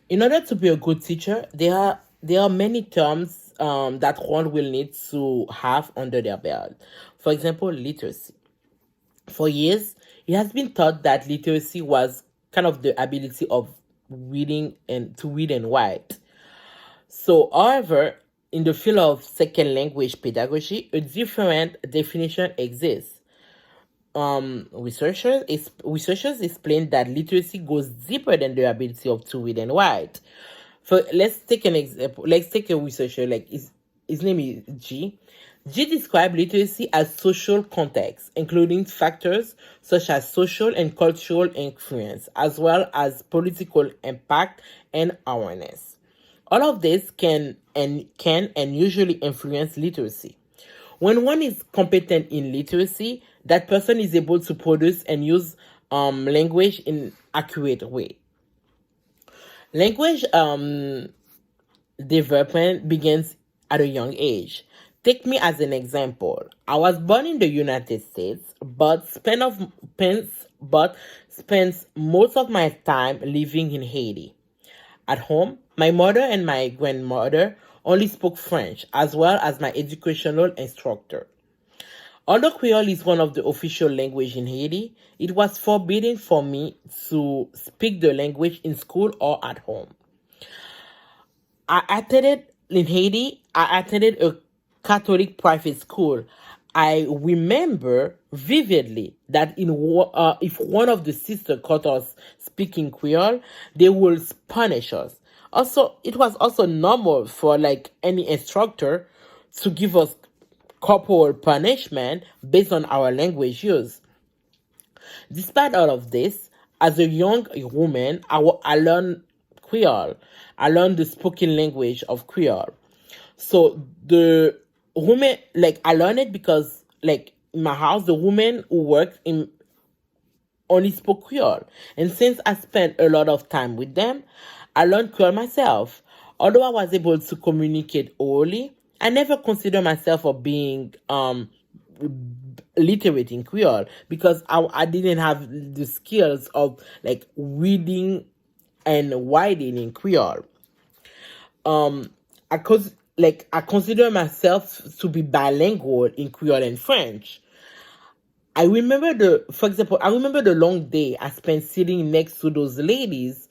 In order to be a good teacher, there are many terms that one will need to have under their belt. For example, literacy. For years, it has been thought that literacy was kind of the ability of reading and to read and write. So, however, in the field of second language pedagogy, a different definition exists. Researchers explain that literacy goes deeper than the ability of to read and write. For let's take an example. Let's take a researcher like his name is G. G described literacy as social context, including factors such as social and cultural influence, as well as political impact and awareness. All of this can and usually influence literacy. When one is competent in literacy, that person is able to produce and use language in accurate way. Language development begins at a young age. Take me as an example. I was born in the United States, but spent most of my time living in Haiti. At home, my mother and my grandmother only spoke French, as well as my educational instructor. Although Creole is one of the official language in Haiti, it was forbidden for me to speak the language in school or at home. I attended a Catholic private school. I remember vividly that if one of the sisters caught us speaking Creole, they would punish us. Also, it was also normal for like any instructor to give us corporal punishment based on our language use. Despite all of this, as a young woman, I learned Creole. I learned the spoken language of Creole. So the woman, like I learned it because like in my house, the woman who worked in only spoke Creole. And since I spent a lot of time with them, I learned Creole myself. Although I was able to communicate orally, I never consider myself of being literate in Creole because I didn't have the skills of like reading and writing in Creole. I consider myself to be bilingual in Creole and French. I remember the long day I spent sitting next to those ladies.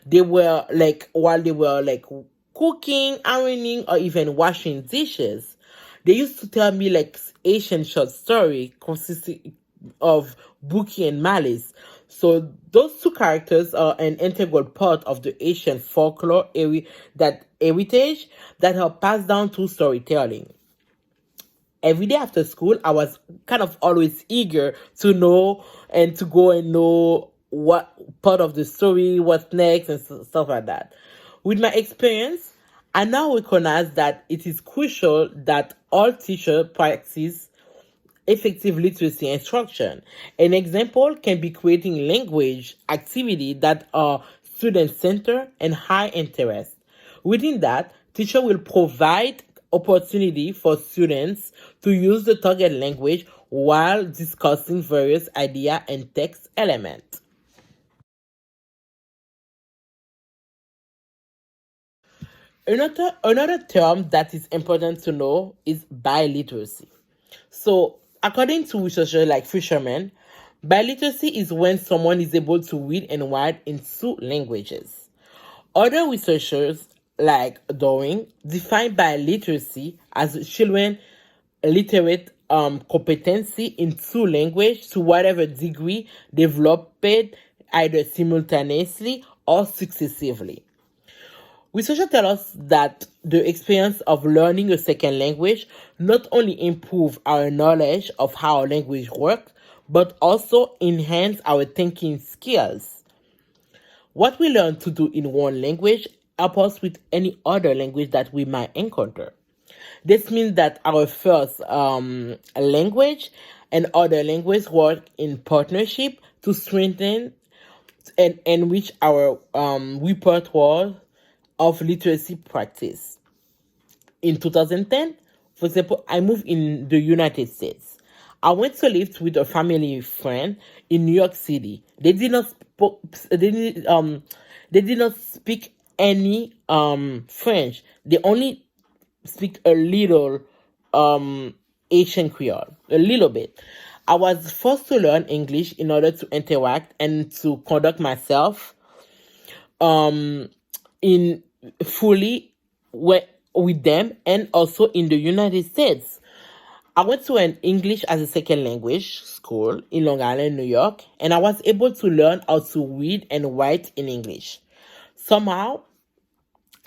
They were like, while they were like cooking, ironing, or even washing dishes, they used to tell me like Asian short story consisting of Buki and Malice. So those two characters are an integral part of the Asian folklore that heritage that are passed down through storytelling. Every day after school, I was kind of always eager to know and to go and know what part of the story, what's next, and stuff like that. With my experience, I now recognize that it is crucial that all teachers practice effective literacy instruction. An example can be creating language activity that are student-centered and high interest. Within that, teacher will provide opportunity for students to use the target language while discussing various idea and text elements. Another term that is important to know is biliteracy. So, according to researchers like Fisherman, biliteracy is when someone is able to read and write in two languages. Other researchers, like Dowing, define biliteracy as children literate competency in two language to whatever degree developed either simultaneously or successively. Researchers tell us that the experience of learning a second language not only improve our knowledge of how language works, but also enhance our thinking skills. What we learn to do in one language help us with any other language that we might encounter. This means that our first language and other language work in partnership to strengthen and enrich our repertoire of literacy practice. In 2010, for example, I moved in the United States. I went to live with a family friend in New York City. They did not speak any French. They only speak a little Asian Creole, a little bit. I was forced to learn English in order to interact and to conduct myself um in fully with them, and also in the United States. I went to an English as a second language school in Long Island, New York, and I was able to learn how to read and write in English. Somehow,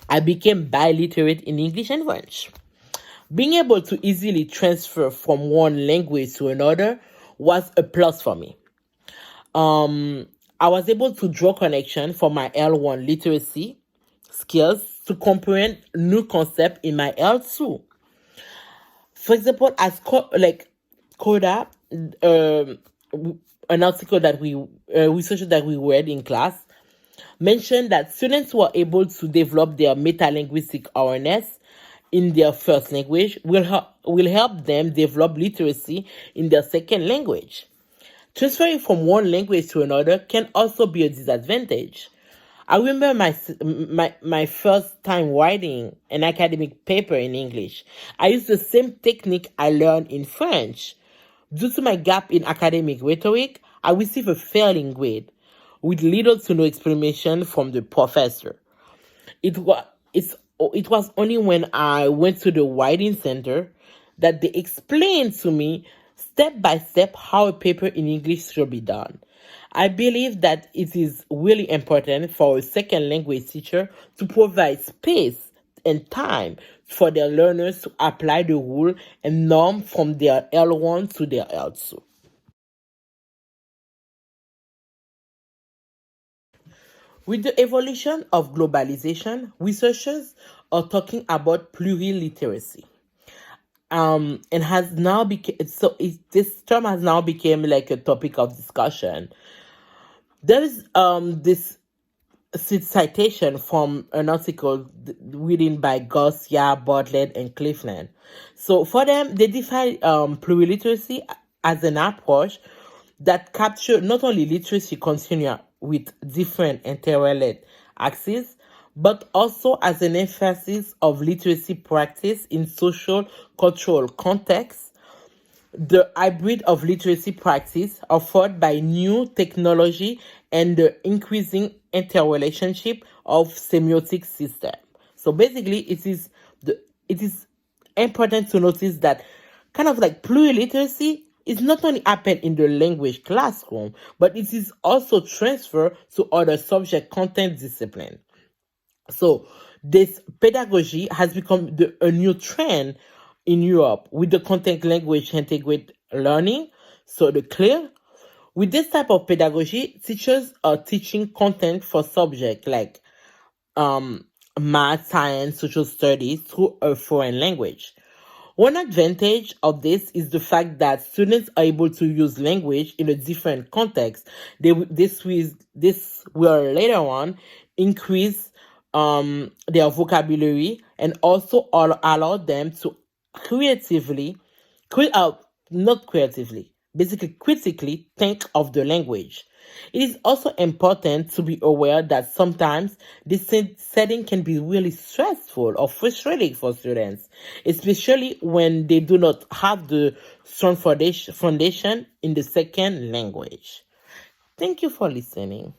I became biliterate in English and French. Being able to easily transfer from one language to another was a plus for me. I was able to draw connection from my L1 literacy skills to comprehend new concept in my L2. For example, as Coda, an article that research that we read in class mentioned that students who are able to develop their metalinguistic awareness in their first language will help them develop literacy in their second language. Transferring from one language to another can also be a disadvantage. I remember my first time writing an academic paper in English. I used the same technique I learned in French. Due to my gap in academic rhetoric, I received a failing grade with little to no explanation from the professor. It was only when I went to the writing center that they explained to me step by step how a paper in English should be done. I believe that it is really important for a second language teacher to provide space and time for their learners to apply the rule and norm from their L1 to their L2. With the evolution of globalization, researchers are talking about pluriliteracy. And has now become this term has now become like a topic of discussion. There is this citation from an article written by Garcia, Bartlett, and Cleveland. So for them, they define pluriliteracy as an approach that captures not only literacy continuum with different interrelated axes, but also as an emphasis of literacy practice in social cultural contexts, the hybrid of literacy practice offered by new technology and the increasing interrelationship of semiotic system. So basically, it is important to notice that kind of like pluriliteracy is not only happen in the language classroom, but it is also transferred to other subject content discipline. So this pedagogy has become a new trend in Europe with the content language integrate learning. So the clear with this type of pedagogy, teachers are teaching content for subject like math, science, social studies through a foreign language. One advantage of this is the fact that students are able to use language in a different context. This will later on increase their vocabulary and also allow them to creatively, not creatively, basically critically think of the language. It is also important to be aware that sometimes this setting can be really stressful or frustrating for students, especially when they do not have the strong foundation in the second language. Thank you for listening.